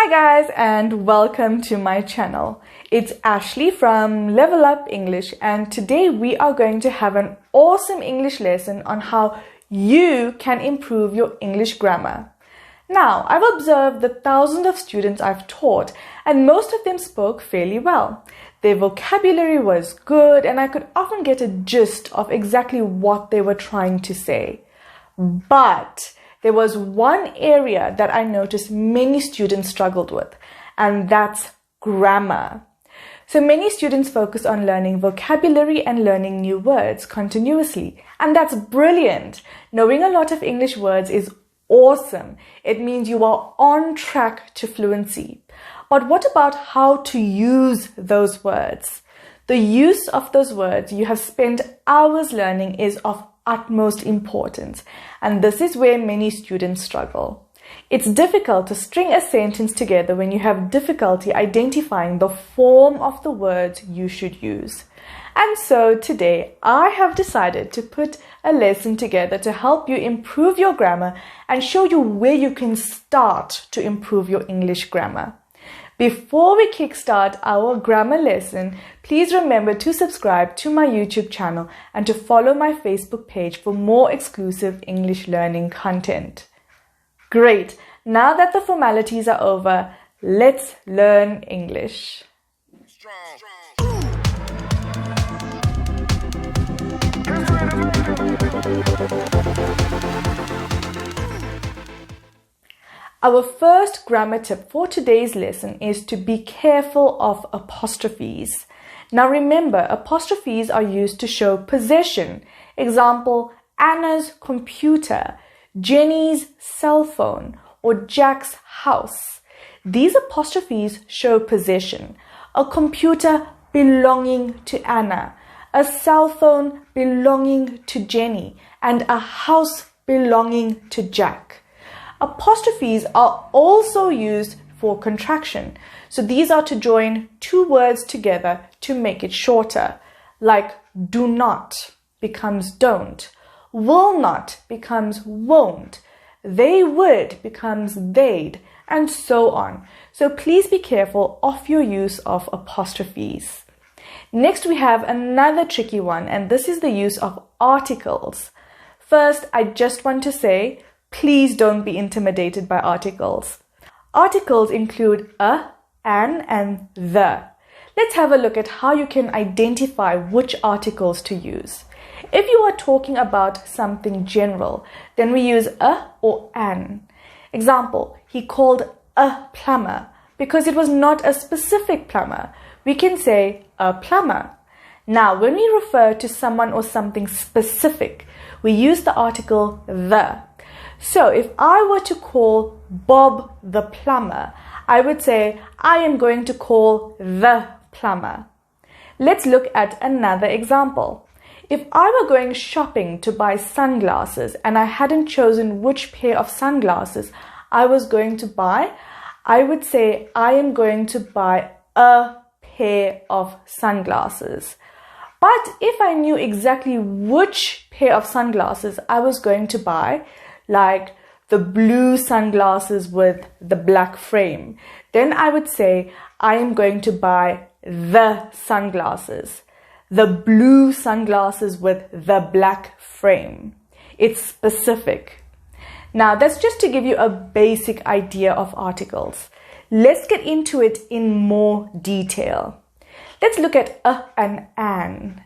Hi guys and welcome to my channel. It's Ashley from Level Up English and today we are going to have an awesome English lesson on how you can improve your English grammar. Now, I've observed the thousands of students I've taught and most of them spoke fairly well. Their vocabulary was good and I could often get a gist of exactly what they were trying to say. But there was one area that I noticed many students struggled with, and that's grammar. So many students focus on learning vocabulary and learning new words continuously, and that's brilliant. Knowing a lot of English words is awesome. It means you are on track to fluency. But what about how to use those words? The use of those words you have spent hours learning is of utmost importance, and this is where many students struggle. It's difficult to string a sentence together when you have difficulty identifying the form of the words you should use. And so today I have decided to put a lesson together to help you improve your grammar and show you where you can start to improve your English grammar. Before we kickstart our grammar lesson, please remember to subscribe to my YouTube channel and to follow my Facebook page for more exclusive English learning content. Great! Now that the formalities are over, let's learn English. Our first grammar tip for today's lesson is to be careful of apostrophes. Now remember, apostrophes are used to show possession. Example, Anna's computer, Jenny's cell phone, or Jack's house. These apostrophes show possession. A computer belonging to Anna, a cell phone belonging to Jenny, and a house belonging to Jack. Apostrophes are also used for contraction. So these are to join two words together to make it shorter. Like do not becomes don't. Will not becomes won't. They would becomes they'd, and so on. So please be careful of your use of apostrophes. Next we have another tricky one, and this is the use of articles. First, I just want to say, please don't be intimidated by articles. Articles include a, an, and the. Let's have a look at how you can identify which articles to use. If you are talking about something general, then we use a or an. Example, he called a plumber because it was not a specific plumber. We can say a plumber. Now, when we refer to someone or something specific, we use the article the. So if I were to call Bob the plumber, I would say, I am going to call the plumber. Let's look at another example. If I were going shopping to buy sunglasses and I hadn't chosen which pair of sunglasses I was going to buy, I would say, I am going to buy a pair of sunglasses. But if I knew exactly which pair of sunglasses I was going to buy, like the blue sunglasses with the black frame, then I would say, I am going to buy the sunglasses. The blue sunglasses with the black frame. It's specific. Now, that's just to give you a basic idea of articles. Let's get into it in more detail. Let's look at a and an.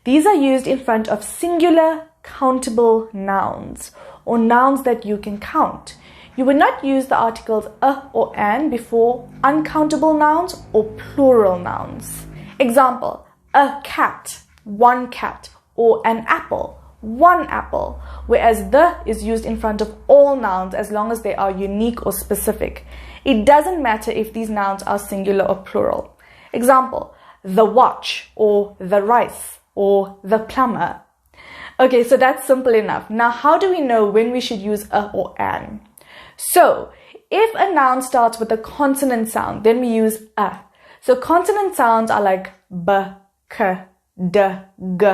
These are used in front of singular, countable nouns, or nouns that you can count. You would not use the articles a or an before uncountable nouns or plural nouns. Example, a cat, one cat, or an apple, one apple, whereas the is used in front of all nouns as long as they are unique or specific. It doesn't matter if these nouns are singular or plural. Example, the watch, or the rice, or the plumber. Okay, so that's simple enough. Now, how do we know when we should use a or an? So, if a noun starts with a consonant sound, then we use a. So, consonant sounds are like b, k, d, g,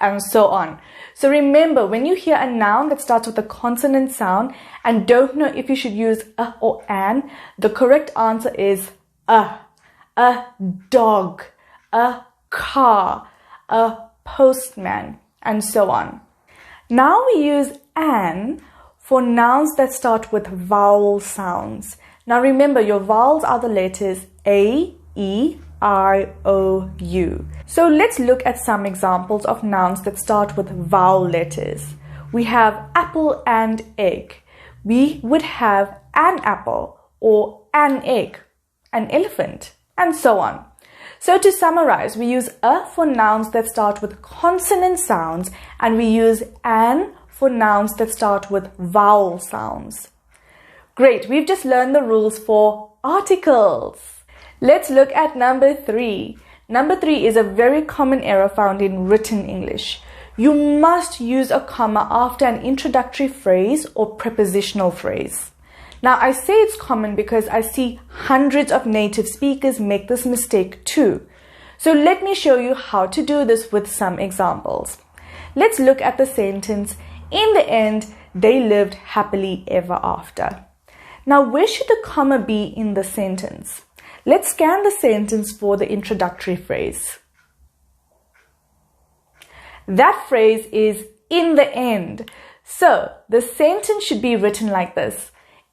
and so on. So remember, when you hear a noun that starts with a consonant sound and don't know if you should use a or an, the correct answer is a dog, a car, a postman, and so on. Now we use an for nouns that start with vowel sounds. Now remember, your vowels are the letters A, E, I, O, U. So let's look at some examples of nouns that start with vowel letters. We have apple and egg. We would have an apple or an egg, an elephant, and so on. So to summarize, we use a for nouns that start with consonant sounds, and we use an for nouns that start with vowel sounds. Great, we've just learned the rules for articles. Let's look at number 3. Number 3 is a very common error found in written English. You must use a comma after an introductory phrase or prepositional phrase. Now, I say it's common because I see hundreds of native speakers make this mistake too. So let me show you how to do this with some examples. Let's look at the sentence, in the end, they lived happily ever after. Now, where should the comma be in the sentence? Let's scan the sentence for the introductory phrase. That phrase is in the end. So the sentence should be written like this.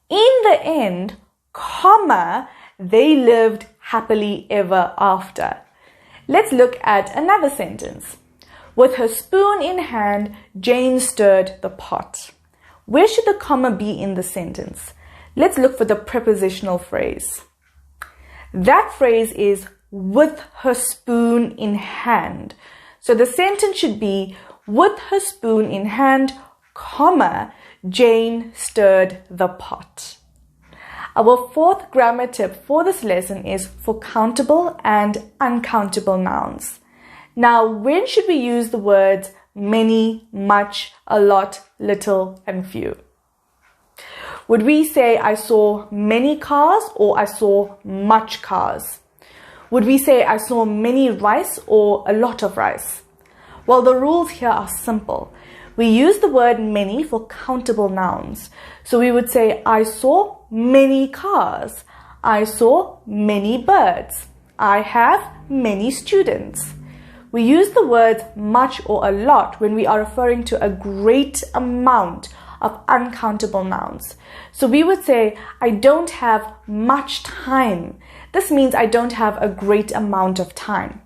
In the end, comma, they lived happily ever after. Let's look at another sentence. With her spoon in hand, Jane stirred the pot. Where should the comma be in the sentence? Let's look for the prepositional phrase. That phrase is with her spoon in hand. So the sentence should be with her spoon in hand, comma, Jane stirred the pot. Our fourth grammar tip for this lesson is for countable and uncountable nouns. Now, when should we use the words many, much, a lot, little, and few? Would we say I saw many cars or I saw much cars? Would we say I saw many rice or a lot of rice? Well, the rules here are simple. We use the word many for countable nouns. So we would say I saw many cars. I saw many birds. I have many students. We use the words much or a lot when we are referring to a great amount of uncountable nouns. So we would say, I don't have much time. This means I don't have a great amount of time.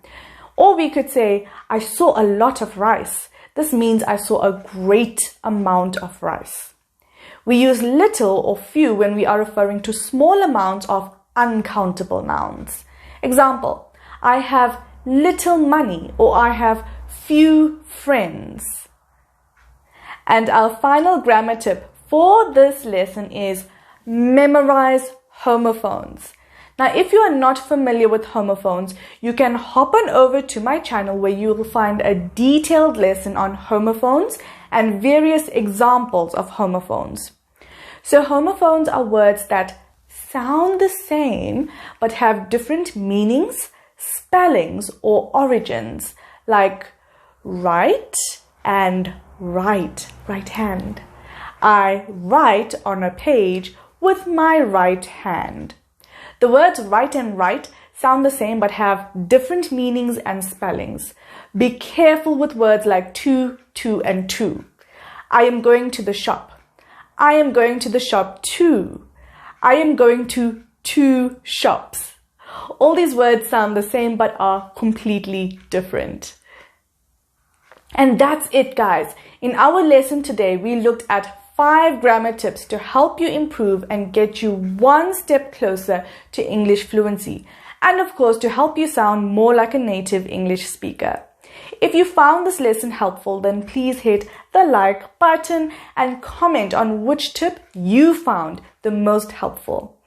Or we could say, I saw a lot of rice. This means I saw a great amount of rice. We use little or few when we are referring to small amounts of uncountable nouns. Example, I have little money or I have few friends. And our final grammar tip for this lesson is memorize homophones. Now, if you are not familiar with homophones, you can hop on over to my channel where you will find a detailed lesson on homophones and various examples of homophones. So homophones are words that sound the same but have different meanings, spellings, or origins, like right and right hand. I write on a page with my right hand. The words right and right sound the same but have different meanings and spellings. Be careful with words like to, and to. I am going to the shop. I am going to the shop too. I am going to 2 shops. All these words sound the same but are completely different. And that's it, guys. In our lesson today, we looked at 5 grammar tips to help you improve and get you one step closer to English fluency. And of course, to help you sound more like a native English speaker. If you found this lesson helpful, then please hit the like button and comment on which tip you found the most helpful.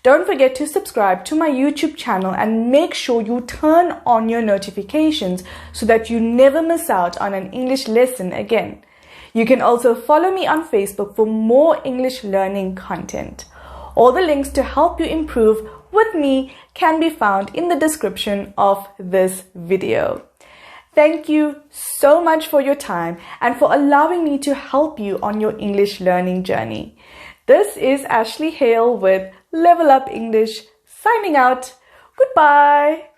Don't forget to subscribe to my YouTube channel and make sure you turn on your notifications so that you never miss out on an English lesson again. You can also follow me on Facebook for more English learning content. All the links to help you improve with me can be found in the description of this video. Thank you so much for your time and for allowing me to help you on your English learning journey. This is Ashley Hale with Level Up English, signing out. Goodbye.